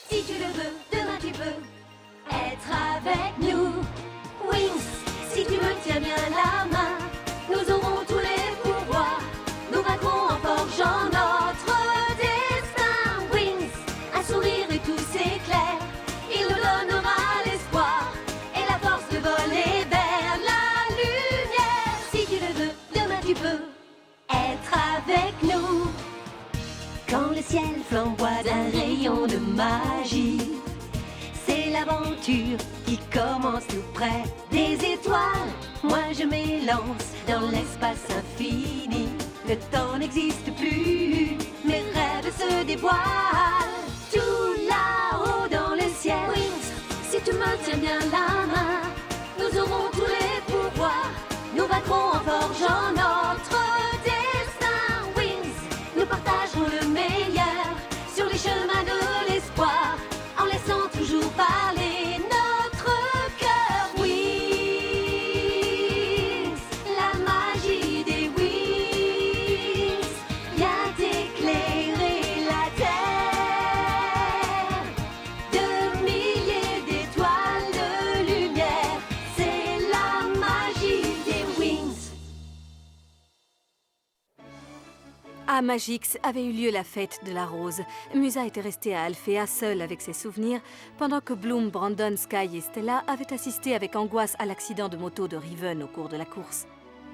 Si tu le veux, demain tu peux être avec nous. Wings, si tu me tiens bien la main, nous aurons tous les pouvoirs. Nous vaincrons en forgeant notre destin. Wings, un sourire et tout s'éclaire. Il nous donnera l'espoir et la force de voler vers la lumière. Si tu le veux, demain tu peux être avec nous. Quand le ciel flamboie d'un rayon de magie, c'est l'aventure qui commence tout près des étoiles. Moi je m'élance dans l'espace infini. Le temps n'existe plus, mes rêves se dévoilent. Tout là-haut dans le ciel. Wings, si tu me tiens bien la main, nous aurons tous les pouvoirs. Nous vaincrons en forgeant notre destin. Wings, nous partagerons le meilleur sur les chemins de l'espoir, en laissant toujours parler notre cœur. Wings, la magie des wings vient éclairer la terre. De milliers d'étoiles de lumière, c'est la magie des wings. À Magix avait eu lieu la fête de la rose. Musa était restée à Alphéa seule avec ses souvenirs, pendant que Bloom, Brandon, Sky et Stella avaient assisté avec angoisse à l'accident de moto de Riven au cours de la course.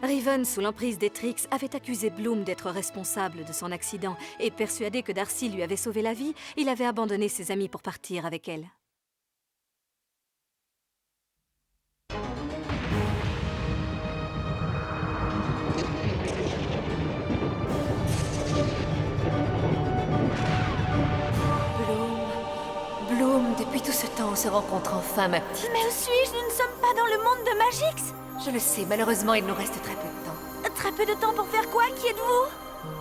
Riven, sous l'emprise des Trix, avait accusé Bloom d'être responsable de son accident et persuadé que Darcy lui avait sauvé la vie, il avait abandonné ses amis pour partir avec elle. Bloom, depuis tout ce temps, on se rencontre enfin, ma petite. Mais où suis-je? Nous ne sommes pas dans le monde de Magix. Je le sais, malheureusement, il nous reste très peu de temps. Très peu de temps pour faire quoi? Qui êtes-vous?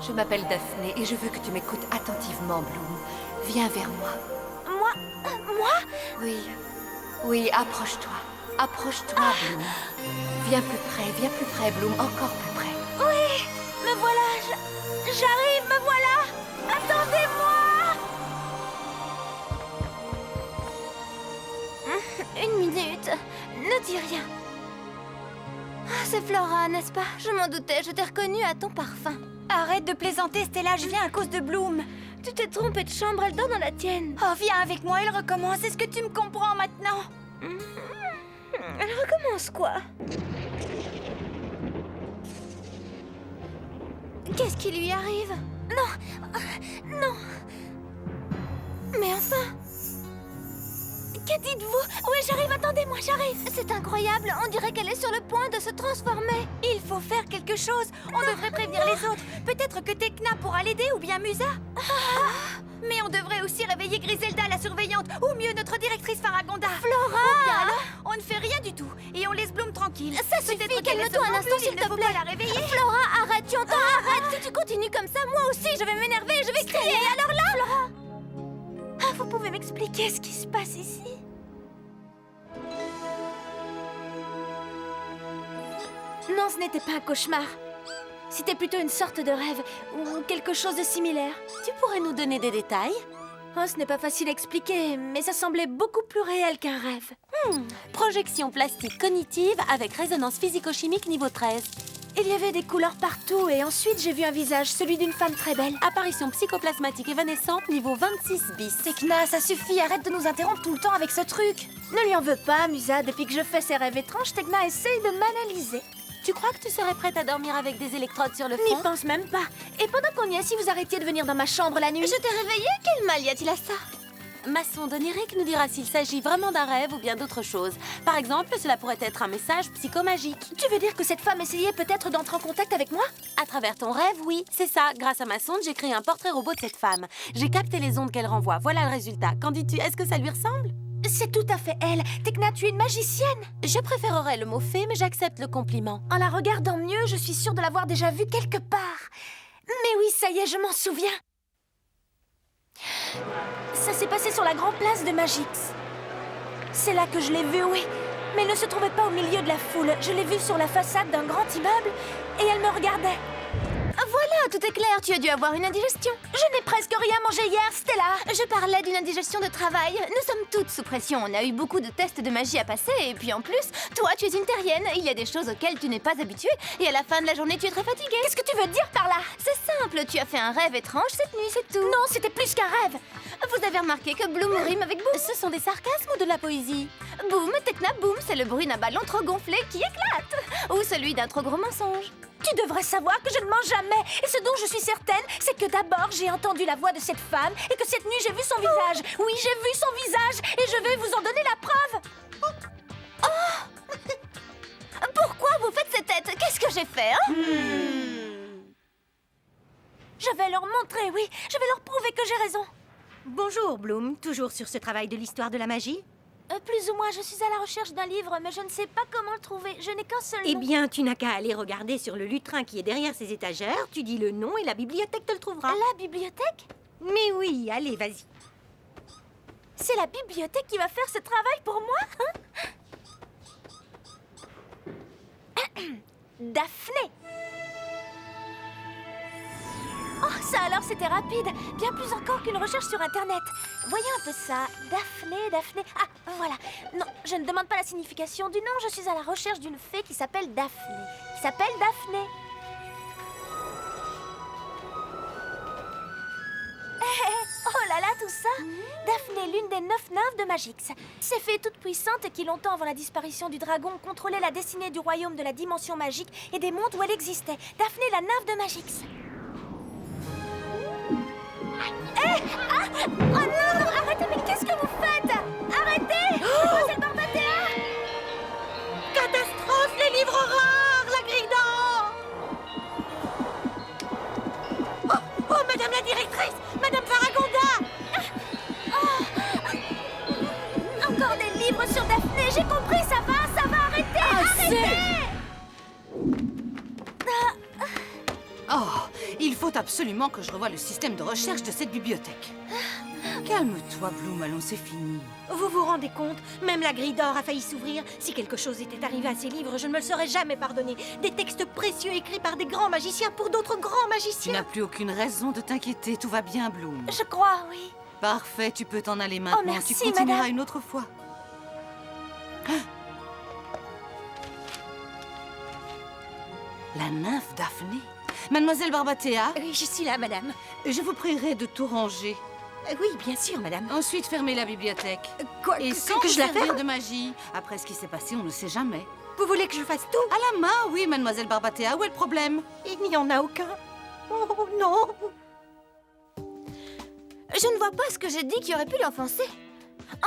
Je m'appelle Daphné et je veux que tu m'écoutes attentivement, Bloom. Viens vers moi. Moi? Oui, approche-toi. Approche-toi, Bloom. Viens plus près, Bloom, encore plus près. Oui, me voilà, j'arrive, me voilà. Attendez-moi. Une minute, ne dis rien. Ah, c'est Flora, n'est-ce pas? Je m'en doutais, je t'ai reconnue à ton parfum. Arrête de plaisanter, Stella, je viens à cause de Bloom. Tu t'es trompée de chambre, elle dort dans la tienne. Oh, viens avec moi, elle recommence. Est-ce que tu me comprends maintenant? Elle recommence quoi? Qu'est-ce qui lui arrive? Non, non. Mais enfin... Que dites-vous? Oui, j'arrive, attendez-moi, j'arrive. C'est incroyable, on dirait qu'elle est sur le point de se transformer. Il faut faire quelque chose. On devrait prévenir les autres. Peut-être que Tekna pourra l'aider ou bien Musa. Mais on devrait aussi réveiller Griselda, la surveillante, ou mieux notre directrice Faragonda. Flora! Ou bien alors, on ne fait rien du tout et on laisse Bloom tranquille. Ça suffit, calme-toi un instant s'il te plaît. La réveiller. Flora, arrête, tu entends? Arrête, si tu continues comme ça, moi aussi je vais m'énerver, je vais crier. Et alors là, Flora, vous pouvez m'expliquer ce qui se passe ici? Non, ce n'était pas un cauchemar. C'était plutôt une sorte de rêve, ou quelque chose de similaire. Tu pourrais nous donner des détails? Oh, ce n'est pas facile à expliquer, mais ça semblait beaucoup plus réel qu'un rêve. Projection plastique cognitive avec résonance physico-chimique niveau 13. Il y avait des couleurs partout et ensuite j'ai vu un visage, celui d'une femme très belle. Apparition psychoplasmatique évanescente niveau 26 bis. Tekna, ça suffit, arrête de nous interrompre tout le temps avec ce truc. Ne lui en veux pas, Musa, depuis que je fais ces rêves étranges, Tekna essaye de m'analyser. Tu crois que tu serais prête à dormir avec des électrodes sur le N'y front? pense même pas. Et pendant qu'on y est, si vous arrêtiez de venir dans ma chambre la nuit... Je t'ai réveillée? Quel mal y a-t-il à ça? Ma sonde onirique nous dira s'il s'agit vraiment d'un rêve ou bien d'autre chose. Par exemple, cela pourrait être un message psychomagique. Tu veux dire que cette femme essayait peut-être d'entrer en contact avec moi? À travers ton rêve, oui, c'est ça. Grâce à ma sonde, j'ai créé un portrait robot de cette femme. J'ai capté les ondes qu'elle renvoie. Voilà le résultat. Qu'en dis-tu? Est-ce que ça lui ressemble? C'est tout à fait elle. Tekna, tu es une magicienne. Je préférerais le mot fée, mais j'accepte le compliment. En la regardant mieux, je suis sûre de l'avoir déjà vue quelque part. Mais oui, ça y est, je m'en souviens. Ça s'est passé sur la grande place de Magix. C'est là que je l'ai vue, oui. Mais elle ne se trouvait pas au milieu de la foule. Je l'ai vue sur la façade d'un grand immeuble et elle me regardait. Voilà! Voilà, tout est clair, tu as dû avoir une indigestion. Je n'ai presque rien mangé hier, Stella. Je parlais d'une indigestion de travail. Nous sommes toutes sous pression, on a eu beaucoup de tests de magie à passer, et puis en plus, toi tu es une terrienne, il y a des choses auxquelles tu n'es pas habituée, et à la fin de la journée tu es très fatiguée. Qu'est-ce que tu veux dire par là? C'est simple, tu as fait un rêve étrange cette nuit, c'est tout. Non, c'était plus qu'un rêve. Vous avez remarqué que Bloom rime avec Boom? Ce sont des sarcasmes ou de la poésie? Boom, Tekna boom, c'est le bruit d'un ballon trop gonflé qui éclate. Ou celui d'un trop gros mensonge. Tu devrais savoir que je ne mens jamais. Et ce dont je suis certaine, c'est que d'abord j'ai entendu la voix de cette femme et que cette nuit j'ai vu son visage. Oui, j'ai vu son visage et je vais vous en donner la preuve. Pourquoi vous faites cette tête? Qu'est-ce que j'ai fait, hein? Je vais leur montrer, oui. Je vais leur prouver que j'ai raison. Bonjour, Bloom. Toujours sur ce travail de l'histoire de la magie? Plus ou moins, je suis à la recherche d'un livre, mais je ne sais pas comment le trouver. Je n'ai qu'un seul Eh nom. bien, tu n'as qu'à aller regarder sur le lutrin qui est derrière ces étagères. Tu dis le nom et la bibliothèque te le trouvera. La bibliothèque? Mais oui, allez, vas-y. C'est la bibliothèque qui va faire ce travail pour moi, hein? Daphné! Oh, ça alors c'était rapide. Bien plus encore qu'une recherche sur Internet. Voyons un peu ça. Daphné. Ah, voilà. Non, je ne demande pas la signification du nom. Je suis à la recherche d'une fée qui s'appelle Daphné. Oh là là, tout ça! Daphné, l'une des 9 nymphes de Magix. Ces fées toutes puissantes qui, longtemps avant la disparition du dragon, contrôlaient la destinée du royaume de la dimension magique et des mondes où elle existait. Daphné, la nymphe de Magix. Oh non, arrêtez, mais qu'est-ce que vous faites? Arrêtez! Mademoiselle Barbatea! Catastrophe, les livres rares, la grille d'or! Oh, madame la directrice! Madame Faragonda! Encore des livres sur Daphné, j'ai compris, ça va, arrêtez! Oh, il faut absolument que je revoie le système de recherche de cette bibliothèque. Calme-toi, Bloom, allons, c'est fini. Vous vous rendez compte? Même la grille d'or a failli s'ouvrir. Si quelque chose était arrivé à ces livres, je ne me le serais jamais pardonné. Des textes précieux écrits par des grands magiciens pour d'autres grands Tu magiciens. n'as plus aucune raison de t'inquiéter, tout va bien, Bloom. Je crois, oui. Parfait, tu peux t'en aller maintenant. merci, tu continueras madame. une autre fois. La nymphe Daphné? Mademoiselle Barbatea, Oui, je suis là, madame. je vous prierai de tout ranger. Oui, bien sûr, madame. Ensuite, fermez la bibliothèque. Quoi, Et sans que vous je la servir ferme? de magie. Après ce qui s'est passé, on ne sait jamais. Vous voulez que je fasse tout? À la main, oui, Mademoiselle Barbatea, où est le problème? Il n'y en a aucun. Oh non! Je ne vois pas ce que j'ai dit qui aurait pu l'offenser.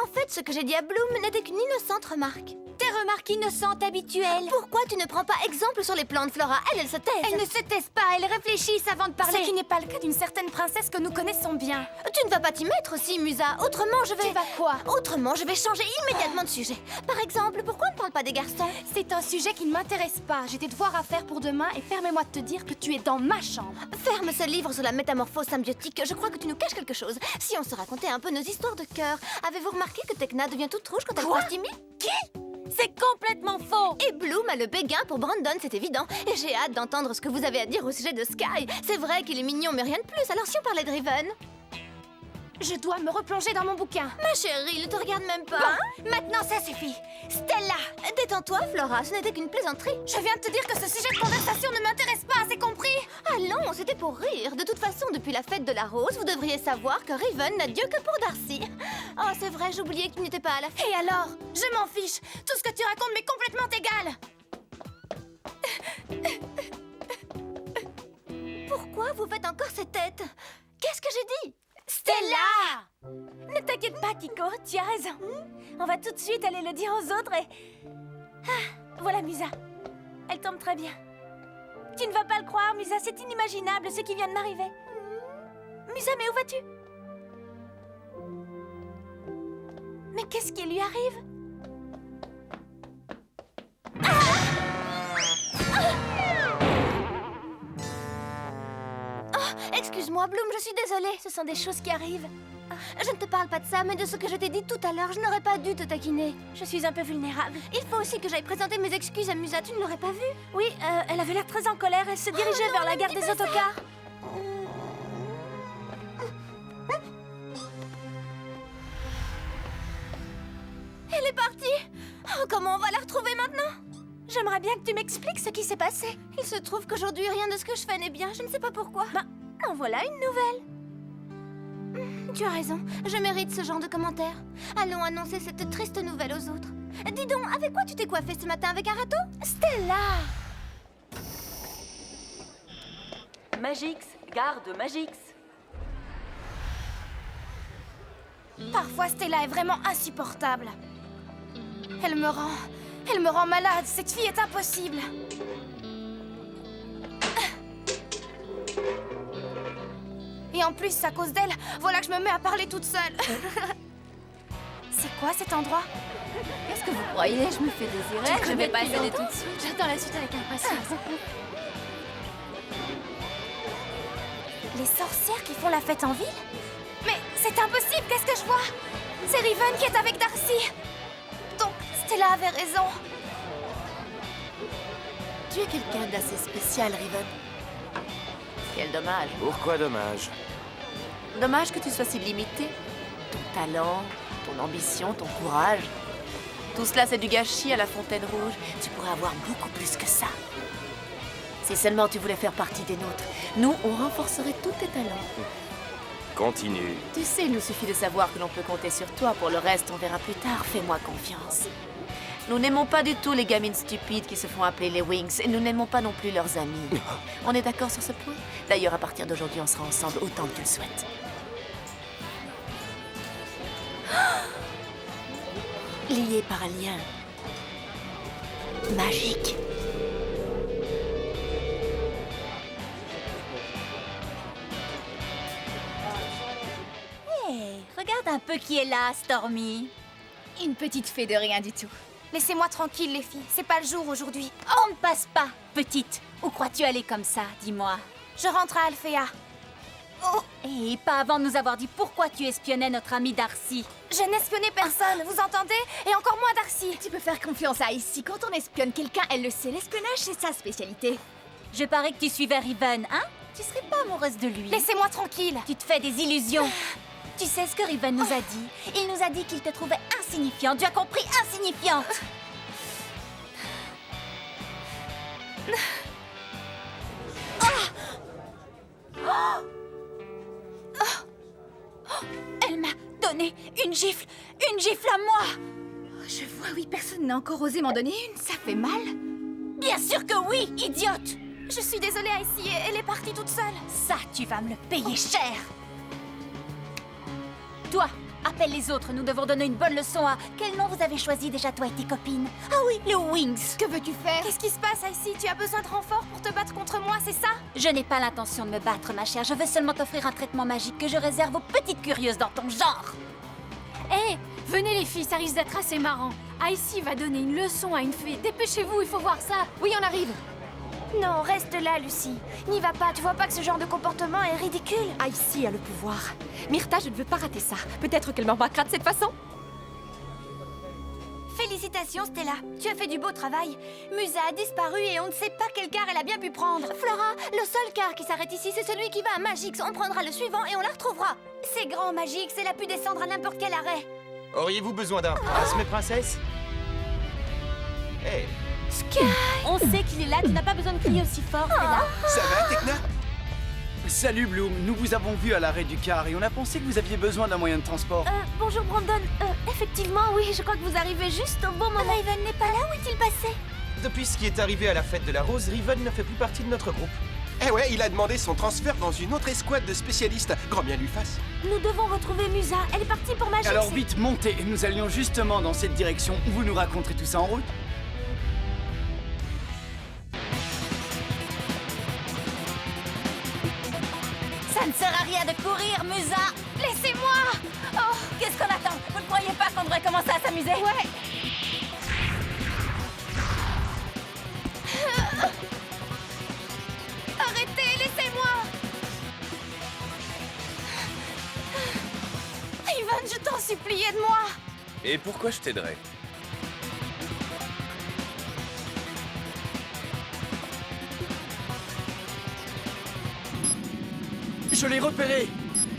En fait, ce que j'ai dit à Bloom n'était qu'une innocente remarque. Tes remarques innocentes habituelles. Pourquoi tu ne prends pas exemple sur les plantes, Flora? Elle se taise. Elles ne se taisent pas, elles réfléchissent avant de parler. Ce qui n'est pas le cas d'une certaine princesse que nous connaissons bien. Tu ne vas pas t'y mettre aussi, Musa. Autrement, je vais... Tu vas quoi? Autrement, je vais changer immédiatement de sujet. Par exemple, pourquoi on ne parle pas des garçons? C'est un sujet qui ne m'intéresse pas. J'ai des devoirs à faire pour demain et permets-moi de te dire que tu es dans ma chambre. Ferme ce livre sur la métamorphose symbiotique. Je crois que tu nous caches quelque chose. Si on se racontait un peu nos histoires de cœur. Avez-vous remarqué que Tekna devient toute rouge quand elle Quoi? croise Timmy? C'est complètement faux. Et Bloom a le béguin pour Brandon, c'est évident. Et j'ai hâte d'entendre ce que vous avez à dire au sujet de Sky. C'est vrai qu'il est mignon, mais rien de plus. Alors si on parlait de Riven? Je dois me replonger dans mon bouquin. Ma chérie, il te regarde même pas. Maintenant, ça suffit. Stella, Détends-toi, Flora, ce n'était qu'une plaisanterie. je viens de te dire que ce sujet de conversation ne m'intéresse pas, c'est compris? Allons, c'était pour rire. De toute façon, depuis la fête de la rose, vous devriez savoir que Riven n'a Dieu que pour Darcy. Oh, c'est vrai, j'oubliais que tu n'étais pas à la fête. Et alors? Je m'en fiche. Tout ce que tu racontes m'est complètement égal. Pourquoi vous faites encore cette tête? Qu'est-ce que j'ai dit? Stella! Ne t'inquiète pas, Kiko, tu as raison. On va tout de suite aller le dire aux autres et... Ah, voilà Musa. Elle tombe très bien. Tu ne vas pas le croire, Musa, c'est inimaginable ce qui vient de m'arriver. Musa, mais où vas-tu? Mais qu'est-ce qui lui arrive? Excuse-moi, Bloom, je suis désolée. Ce sont des choses qui arrivent. Je ne te parle pas de ça, mais de ce que je t'ai dit tout à l'heure. Je n'aurais pas dû te taquiner. Je suis un peu vulnérable. Il faut aussi que j'aille présenter mes excuses à Musa. Tu ne l'aurais pas vu? Oui, elle avait l'air très en colère. Elle se dirigeait non, vers la ne gare dis des pas ça. autocars. comment on va la retrouver maintenant? J'aimerais bien que tu m'expliques ce qui s'est passé. Il se trouve qu'aujourd'hui, rien de ce que je fais n'est bien. Je ne sais pas pourquoi. Bah, en voilà une nouvelle. Tu as raison. Je mérite ce genre de commentaires. Allons annoncer cette triste nouvelle aux autres. Dis donc, avec quoi tu t'es coiffée ce matin? Avec un râteau? Stella! Magix, garde Magix. Parfois, Stella est vraiment insupportable. Elle me rend malade. Cette fille est impossible. Et en plus, à cause d'elle, voilà que je me mets à parler toute seule. C'est quoi cet endroit? Qu'est-ce que vous croyez? Je me fais désirer. Je vais pas céder tout de suite. J'attends la suite avec impatience. Les sorcières qui font la fête en ville? Mais c'est impossible, qu'est-ce que je vois? C'est Riven qui est avec Darcy. Donc, Stella avait raison. Tu es quelqu'un d'assez spécial, Riven. Quel dommage. Pourquoi dommage? Dommage que tu sois si limité. Ton talent, ton ambition, ton courage. Tout cela, c'est du gâchis à la Fontaine Rouge. Tu pourrais avoir beaucoup plus que ça. Si seulement tu voulais faire partie des nôtres, nous, on renforcerait tous tes talents. Continue. Tu sais, il nous suffit de savoir que l'on peut compter sur toi. Pour le reste, on verra plus tard. Fais-moi confiance. Nous n'aimons pas du tout les gamines stupides qui se font appeler les Wings. Et nous n'aimons pas non plus leurs amis. On est d'accord sur ce point? D'ailleurs, à partir d'aujourd'hui, on sera ensemble autant que tu le souhaites. Liés par un lien magique. Hey, regarde un peu qui est là, Stormy. Une petite fée de rien du tout. Laissez-moi tranquille, les filles. C'est pas le jour aujourd'hui. On ne passe pas, petite. Où crois-tu aller comme ça, dis-moi? Je rentre à Alphéa. Oh, et pas avant de nous avoir dit pourquoi tu espionnais notre amie Darcy. Je n'espionnais personne, vous entendez? Et encore moins Darcy. Tu peux faire confiance à Ici. Quand on espionne quelqu'un, elle le sait. L'espionnage, c'est sa spécialité. Je parie que tu suivais Riven, hein? Tu serais pas amoureuse de lui? Laissez-moi tranquille. Tu te fais des illusions. Tu sais ce que Riven nous a dit? Il nous a dit qu'il te trouvait insignifiante. Tu as compris? Insignifiante. Elle m'a donné une gifle à moi. Je vois, oui, personne n'a encore osé m'en donner une. Ça fait mal. Bien sûr que oui, idiote. Je suis désolée, Icy, elle est partie toute seule. Ça, tu vas me le payer cher. Toi, appelle les autres, nous devons donner une bonne leçon à... Quel nom vous avez choisi déjà, toi et tes copines? Ah oui, les Wings. Que veux-tu faire? Qu'est-ce qui se passe, Icy? Tu as besoin de renfort pour te battre contre moi, c'est ça? Je n'ai pas l'intention de me battre, ma chère. Je veux seulement t'offrir un traitement magique que je réserve aux petites curieuses dans ton genre. Hé, venez les filles, ça risque d'être assez marrant. Icy va donner une leçon à une fée. Dépêchez-vous, il faut voir ça. Oui, on arrive. Non, reste là, Lucie. N'y va pas, tu vois pas que ce genre de comportement est ridicule? Icy a le pouvoir. Myrtha, je ne veux pas rater ça. Peut-être qu'elle m'embarquera de cette façon. Félicitations, Stella. Tu as fait du beau travail. Musa a disparu et on ne sait pas quel car elle a bien pu prendre. Flora, le seul car qui s'arrête ici, c'est celui qui va à Magix. On prendra le suivant et on la retrouvera. C'est grand, Magix. Elle a pu descendre à n'importe quel arrêt. Auriez-vous besoin d'un prince, mes princesses? Hé, Sky! On sait qu'il est là, tu n'as pas besoin de crier aussi fort, Stella. Ça va, Tekna? Salut Bloom, nous vous avons vu à l'arrêt du car et on a pensé que vous aviez besoin d'un moyen de transport. Bonjour Brandon. Effectivement, oui, je crois que vous arrivez juste au bon moment. Riven n'est pas là, où est-il passé? depuis ce qui est arrivé à la fête de la Rose, Riven ne fait plus partie de notre groupe. Eh ouais, il a demandé son transfert dans une autre escouade de spécialistes. Grand bien lui fasse. Nous devons retrouver Musa. Elle est partie pour Magix. Alors vite, montez. Nous allions justement dans cette direction. Vous nous raconterez tout ça en route. Ça ne sert à rien de courir, Musa. Laissez-moi. Oh, qu'est-ce qu'on attend? Vous ne croyez pas qu'on devrait commencer à s'amuser? Ouais. Arrêtez, laissez-moi. Riven, je t'en supplie, aide-moi. Et pourquoi je t'aiderais? Je l'ai repérée.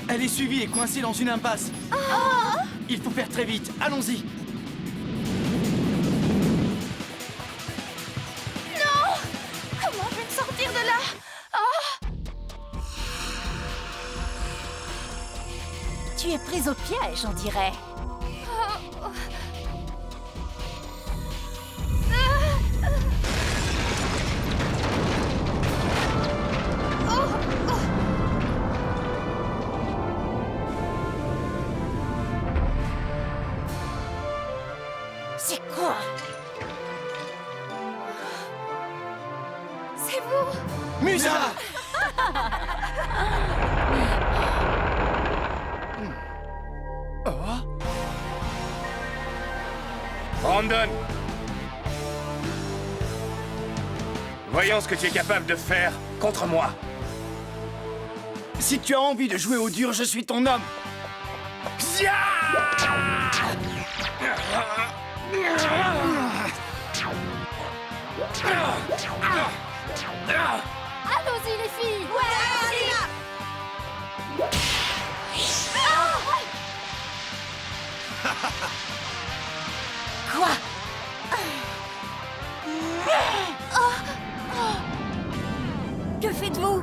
Elle est suivie et coincée dans une impasse. Il faut faire très vite. Allons-y. là. Tu es prise au piège, on dirait. C'est quoi? C'est vous? Musa! Brandon! Voyons ce que tu es capable de faire contre moi. Si tu as envie de jouer au dur, je suis ton homme. Allons-y, les filles! Quoi? Que faites-vous?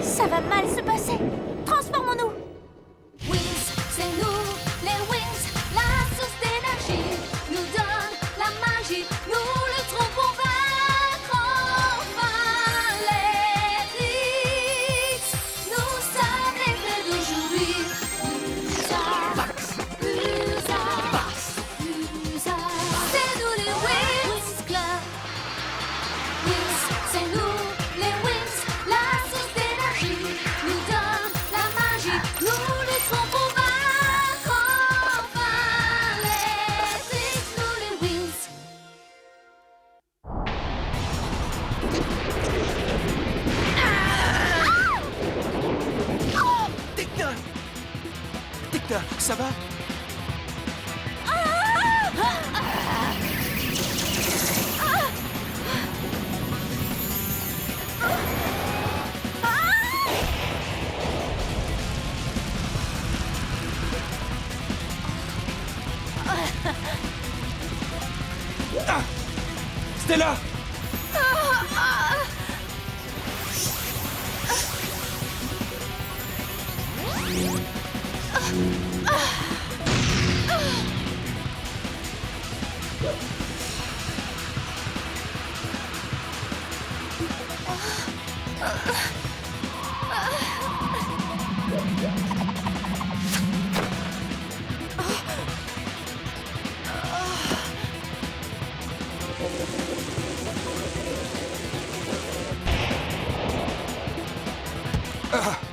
Ça va mal se passer. Transformons-nous. Wings, c'est nous, les Wings, la source d'énergie nous donne la magie, nous lutterons pour vaincre enfin les Trix. Nous sommes les vrais d'aujourd'hui. Musa, c'est nous les Wings Club. Wings, c'est nous, les Wings, la source d'énergie nous donne la magie, nous lutterons pour vaincre enfin les Trix, nous les Wings. Tecna! Tecna, ça va? Stella!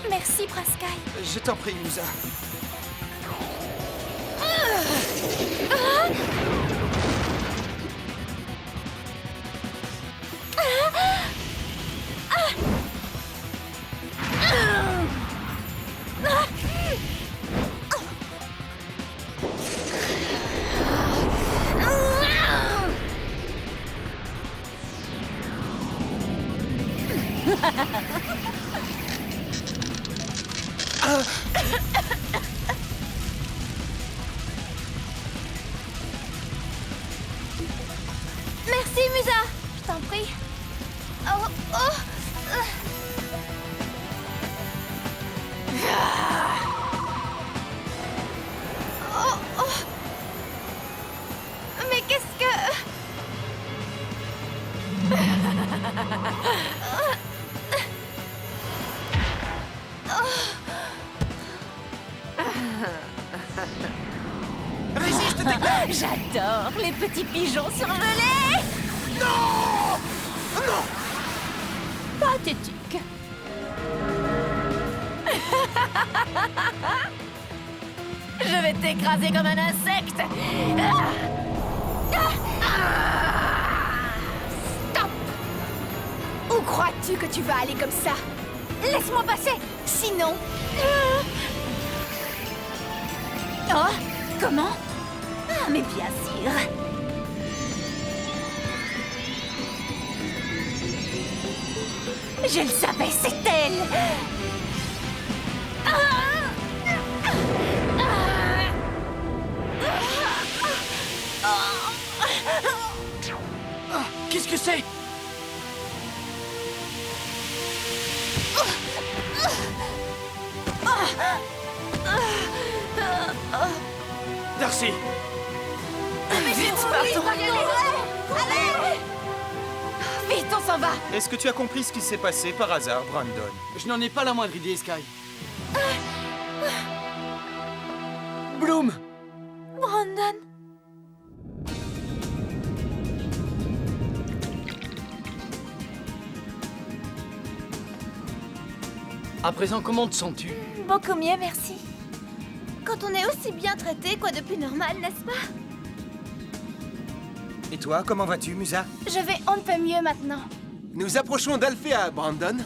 Merci, Prince Sky. Je t'en prie, Musa. Merci, Musa. Je t'en prie. Oh, oh. Oh, oh. Mais qu'est-ce que... Résiste, Tecna! J'adore les petits pigeons survolés. Non! Non! Pathétique. Je vais t'écraser comme un insecte. Stop! Où crois-tu que tu vas aller comme ça? Laisse-moi passer, sinon... Oh, comment? Ah, mais bien sûr. Je le savais, c'est elle. Qu'est-ce que c'est? Darcy! Vite, partons! Allez! Vite, on s'en va! Est-ce que tu as compris ce qui s'est passé par hasard, Brandon? Je n'en ai pas la moindre idée, Sky. Bloom! Brandon! À présent, comment te sens-tu? Beaucoup mieux, merci. Quand on est aussi bien traité, quoi de plus normal, n'est-ce pas? Et toi, comment vas-tu, Musa? Je vais on ne peut mieux maintenant. Nous approchons d'Alphéa, Brandon.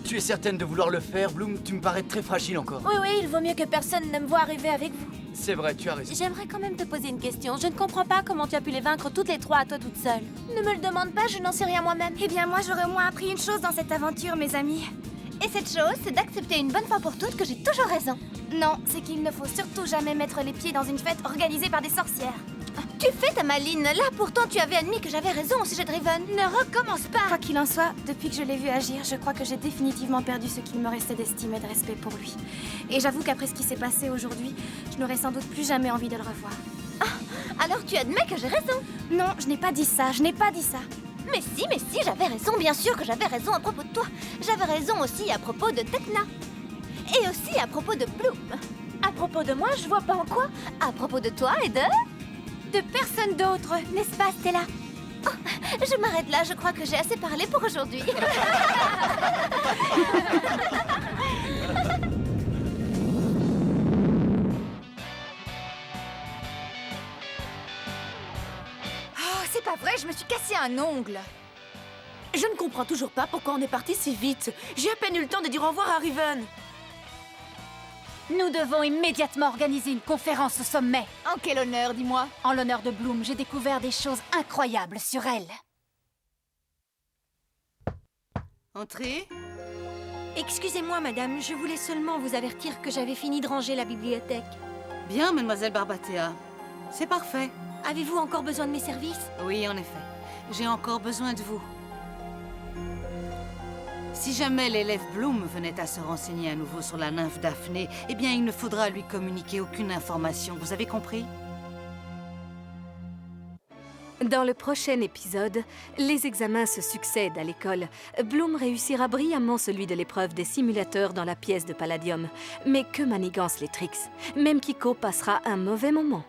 Tu es certaine de vouloir le faire, Bloom? Tu me parais très fragile encore. Oui, oui, il vaut mieux que personne ne me voie arriver avec vous. C'est vrai, tu as raison. J'aimerais quand même te poser une question. Je ne comprends pas comment tu as pu les vaincre toutes les trois à toi toute seule. Ne me le demande pas, je n'en sais rien moi-même. Eh bien, moi, j'aurais au moins appris une chose dans cette aventure, mes amis. Et cette chose, c'est d'accepter une bonne fois pour toutes que j'ai toujours raison. Non, c'est qu'il ne faut surtout jamais mettre les pieds dans une fête organisée par des sorcières. Tu fais ta maline. Là, pourtant, tu avais admis que j'avais raison au sujet de Riven. Ne recommence pas. Quoi qu'il en soit, depuis que je l'ai vu agir, je crois que j'ai définitivement perdu ce qu'il me restait d'estime et de respect pour lui. Et j'avoue qu'après ce qui s'est passé aujourd'hui, je n'aurais sans doute plus jamais envie de le revoir. Ah, alors tu admets que j'ai raison? Non, je n'ai pas dit ça, je n'ai pas dit ça. Mais si, j'avais raison. Bien sûr que j'avais raison à propos de toi. J'avais raison aussi à propos de Tecna. Et aussi à propos de Bloom. À propos de moi, je vois pas en quoi. À propos de toi et de personne d'autre, n'est-ce pas, Stella? Oh, je m'arrête là, je crois que j'ai assez parlé pour aujourd'hui. Oh, c'est pas vrai, je me suis cassé un ongle. Je ne comprends toujours pas pourquoi on est parti si vite. J'ai à peine eu le temps de dire au revoir à Riven. Nous devons immédiatement organiser une conférence au sommet. En quel honneur, dis-moi? En l'honneur de Bloom, j'ai découvert des choses incroyables sur elle. Entrez. Excusez-moi, madame, je voulais seulement vous avertir que j'avais fini de ranger la bibliothèque. Bien, mademoiselle Barbatea. C'est parfait. Avez-vous encore besoin de mes services? Oui, en effet. J'ai encore besoin de vous. Si jamais l'élève Bloom venait à se renseigner à nouveau sur la nymphe Daphné, eh bien, il ne faudra lui communiquer aucune information. Vous avez compris? Dans le prochain épisode, les examens se succèdent à l'école. Bloom réussira brillamment celui de l'épreuve des simulateurs dans la pièce de Palladium. Mais que manigance les tricks. Même Kiko passera un mauvais moment.